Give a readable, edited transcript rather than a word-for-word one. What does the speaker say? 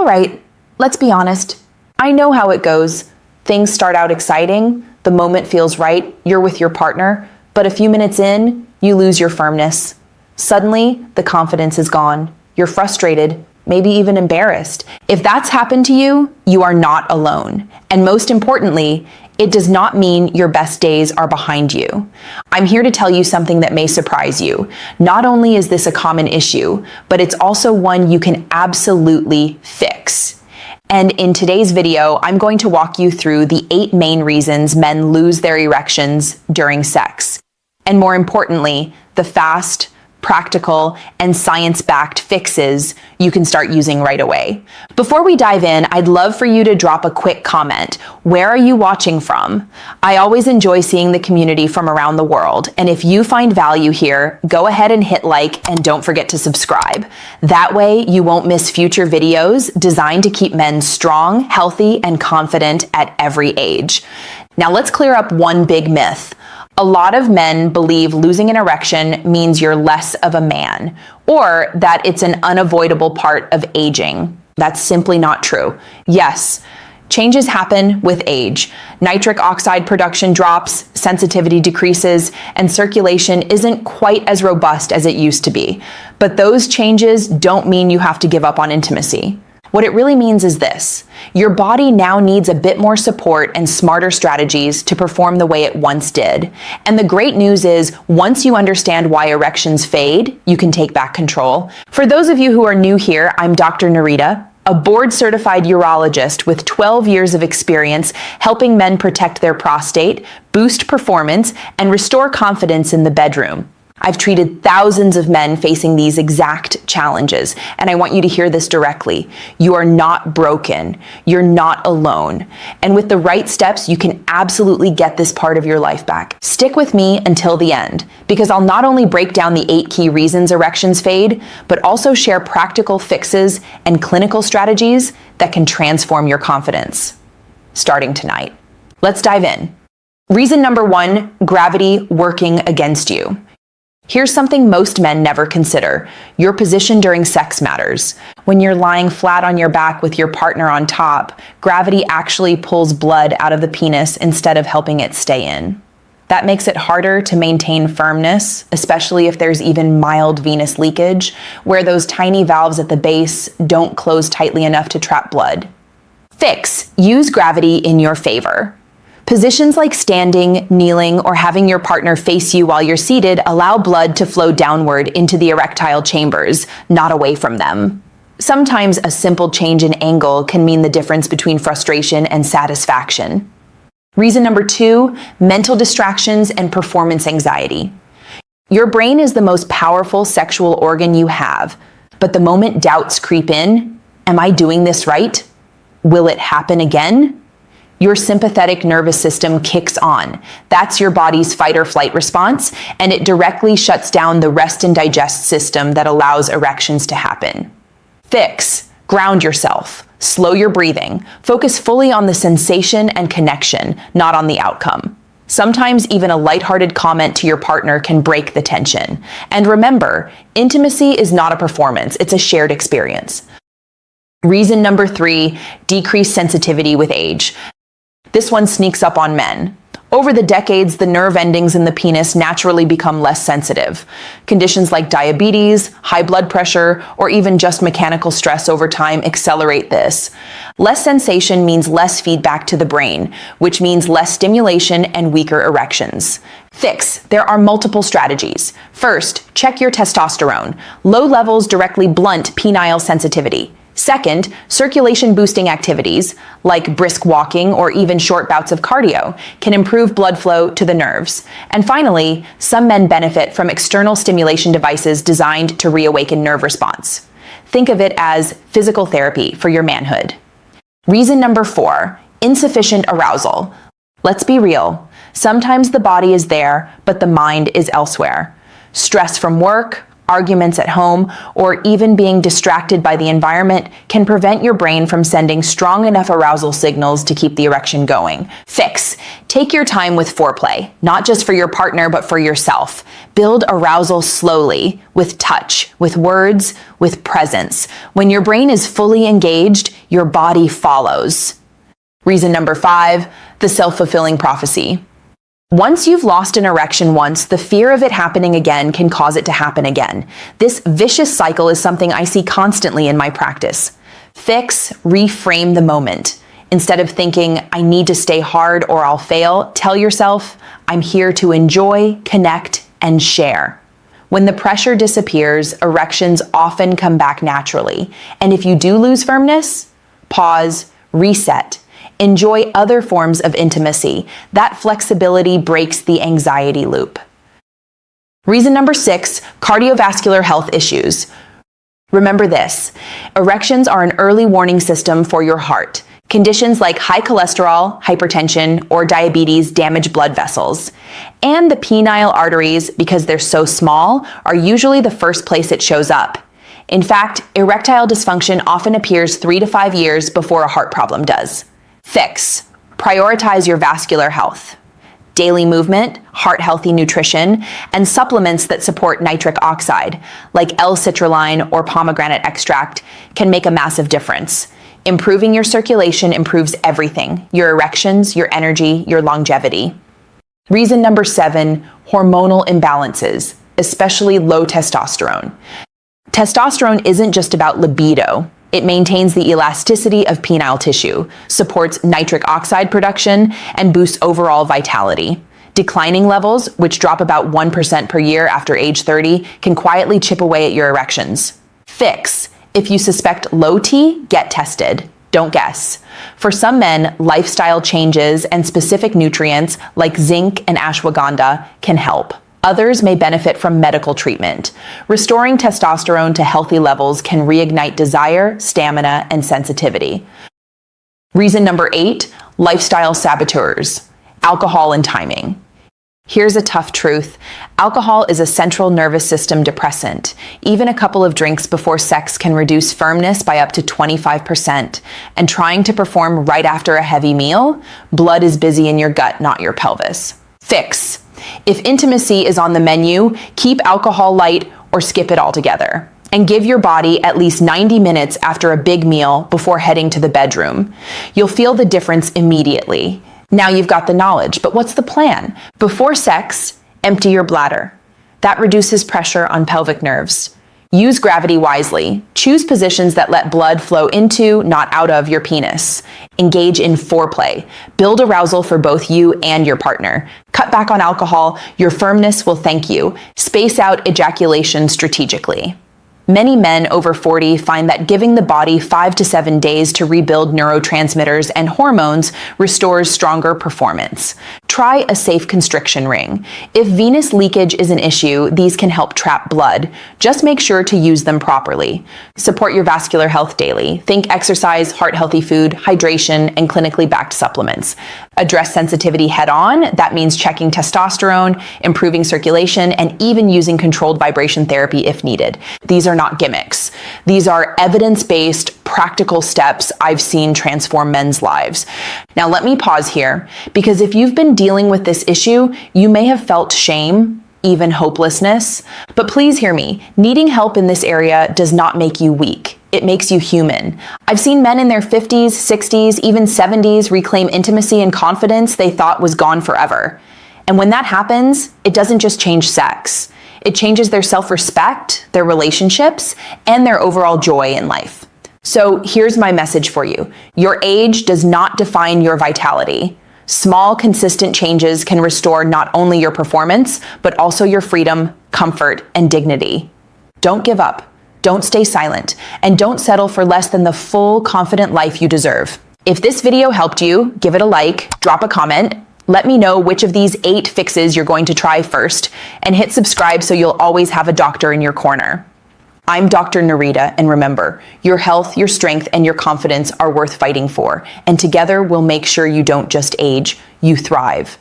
All right, let's be honest. I know how it goes. Things start out exciting, the moment feels right, you're with your partner, but a few minutes in, you lose your firmness. Suddenly, the confidence is gone. You're frustrated, maybe even embarrassed. If that's happened to you, you are not alone. And most importantly, it does not mean your best days are behind you. I'm here to tell you something that may surprise you. Not only is this a common issue, but it's also one you can absolutely fix. And in today's video, I'm going to walk you through the 8 main reasons men lose their erections during sex. And more importantly, the fast, practical, and science-backed fixes you can start using right away. Before we dive in, I'd love for you to drop a quick comment. Where are you watching from? I always enjoy seeing the community from around the world, and if you find value here, go ahead and hit like and don't forget to subscribe. That way, you won't miss future videos designed to keep men strong, healthy, and confident at every age. Now let's clear up one big myth. A lot of men believe losing an erection means you're less of a man, or that it's an unavoidable part of aging. That's simply not true. Yes, changes happen with age. Nitric oxide production drops, sensitivity decreases, and circulation isn't quite as robust as it used to be. But those changes don't mean you have to give up on intimacy. What it really means is this: your body now needs a bit more support and smarter strategies to perform the way it once did. And the great news is, once you understand why erections fade, you can take back control. For those of you who are new here, I'm Dr. Nerita, a board-certified urologist with 12 years of experience helping men protect their prostate, boost performance, and restore confidence in the bedroom. I've treated thousands of men facing these exact challenges, and I want you to hear this directly. You are not broken. You're not alone. And with the right steps, you can absolutely get this part of your life back. Stick with me until the end, because I'll not only break down the 8 key reasons erections fade, but also share practical fixes and clinical strategies that can transform your confidence. Starting tonight. Let's dive in. Reason number 1, gravity working against you. Here's something most men never consider. Your position during sex matters. When you're lying flat on your back with your partner on top, gravity actually pulls blood out of the penis instead of helping it stay in. That makes it harder to maintain firmness, especially if there's even mild venous leakage, where those tiny valves at the base don't close tightly enough to trap blood. Fix: use gravity in your favor. Positions like standing, kneeling, or having your partner face you while you're seated allow blood to flow downward into the erectile chambers, not away from them. Sometimes a simple change in angle can mean the difference between frustration and satisfaction. Reason number 2, mental distractions and performance anxiety. Your brain is the most powerful sexual organ you have, but the moment doubts creep in, am I doing this right? Will it happen again? Your sympathetic nervous system kicks on. That's your body's fight or flight response, and it directly shuts down the rest and digest system that allows erections to happen. Fix: ground yourself. Slow your breathing. Focus fully on the sensation and connection, not on the outcome. Sometimes even a lighthearted comment to your partner can break the tension. And remember, intimacy is not a performance, it's a shared experience. Reason number 3, decreased sensitivity with age. This one sneaks up on men. Over the decades, the nerve endings in the penis naturally become less sensitive. Conditions like diabetes, high blood pressure, or even just mechanical stress over time accelerate this. Less sensation means less feedback to the brain, which means less stimulation and weaker erections. Fix: there are multiple strategies. First, check your testosterone. Low levels directly blunt penile sensitivity. Second, circulation-boosting activities, like brisk walking or even short bouts of cardio, can improve blood flow to the nerves. And finally, some men benefit from external stimulation devices designed to reawaken nerve response. Think of it as physical therapy for your manhood. Reason number 4, insufficient arousal. Let's be real. Sometimes the body is there, but the mind is elsewhere. Stress from work, arguments at home, or even being distracted by the environment can prevent your brain from sending strong enough arousal signals to keep the erection going. Fix. Take your time with foreplay, not just for your partner, but for yourself. Build arousal slowly, with touch, with words, with presence. When your brain is fully engaged, your body follows. Reason number 5, the self-fulfilling prophecy. Once you've lost an erection once, the fear of it happening again can cause it to happen again. This vicious cycle is something I see constantly in my practice. Fix, reframe the moment. Instead of thinking, I need to stay hard or I'll fail, tell yourself, I'm here to enjoy, connect, and share. When the pressure disappears, erections often come back naturally. And if you do lose firmness, pause, reset. Enjoy other forms of intimacy. That flexibility breaks the anxiety loop. Reason number 6, cardiovascular health issues. Remember this, erections are an early warning system for your heart. Conditions like high cholesterol, hypertension, or diabetes damage blood vessels. And the penile arteries, because they're so small, are usually the first place it shows up. In fact, erectile dysfunction often appears 3 to 5 years before a heart problem does. Fix. Prioritize your vascular health. Daily movement, heart-healthy nutrition, and supplements that support nitric oxide, like L-citrulline or pomegranate extract, can make a massive difference. Improving your circulation improves everything: your erections, your energy, your longevity. Reason number 7, hormonal imbalances, especially low testosterone. Testosterone isn't just about libido. It maintains the elasticity of penile tissue, supports nitric oxide production, and boosts overall vitality. Declining levels, which drop about 1% per year after age 30, can quietly chip away at your erections. Fix. If you suspect low T, get tested. Don't guess. For some men, lifestyle changes and specific nutrients like zinc and ashwagandha can help. Others may benefit from medical treatment. Restoring testosterone to healthy levels can reignite desire, stamina, and sensitivity. Reason number 8, lifestyle saboteurs, alcohol and timing. Here's a tough truth. Alcohol is a central nervous system depressant. Even a couple of drinks before sex can reduce firmness by up to 25%. And trying to perform right after a heavy meal, blood is busy in your gut, not your pelvis. Fix. If intimacy is on the menu, keep alcohol light or skip it altogether. And give your body at least 90 minutes after a big meal before heading to the bedroom. You'll feel the difference immediately. Now you've got the knowledge, but what's the plan? Before sex, empty your bladder. That reduces pressure on pelvic nerves. Use gravity wisely. Choose positions that let blood flow into, not out of, your penis. Engage in foreplay. Build arousal for both you and your partner. Cut back on alcohol. Your firmness will thank you. Space out ejaculation strategically. Many men over 40 find that giving the body 5 to 7 days to rebuild neurotransmitters and hormones restores stronger performance. Try a safe constriction ring. If venous leakage is an issue, these can help trap blood. Just make sure to use them properly. Support your vascular health daily. Think exercise, heart-healthy food, hydration, and clinically backed supplements. Address sensitivity head-on. That means checking testosterone, improving circulation, and even using controlled vibration therapy if needed. These are not gimmicks. These are evidence-based, practical steps I've seen transform men's lives. Now let me pause here, because if you've been dealing with this issue, you may have felt shame, even hopelessness. But please hear me, needing help in this area does not make you weak. It makes you human. I've seen men in their 50s, 60s, even 70s reclaim intimacy and confidence they thought was gone forever. And when that happens, it doesn't just change sex. It changes their self-respect, their relationships, and their overall joy in life. So here's my message for you. Your age does not define your vitality. Small, consistent changes can restore not only your performance, but also your freedom, comfort, and dignity. Don't give up. Don't stay silent, and don't settle for less than the full, confident life you deserve. If this video helped you, give it a like, drop a comment, let me know which of these 8 fixes you're going to try first, and hit subscribe so you'll always have a doctor in your corner. I'm Dr. Nerita, and remember, your health, your strength, and your confidence are worth fighting for, and together we'll make sure you don't just age, you thrive.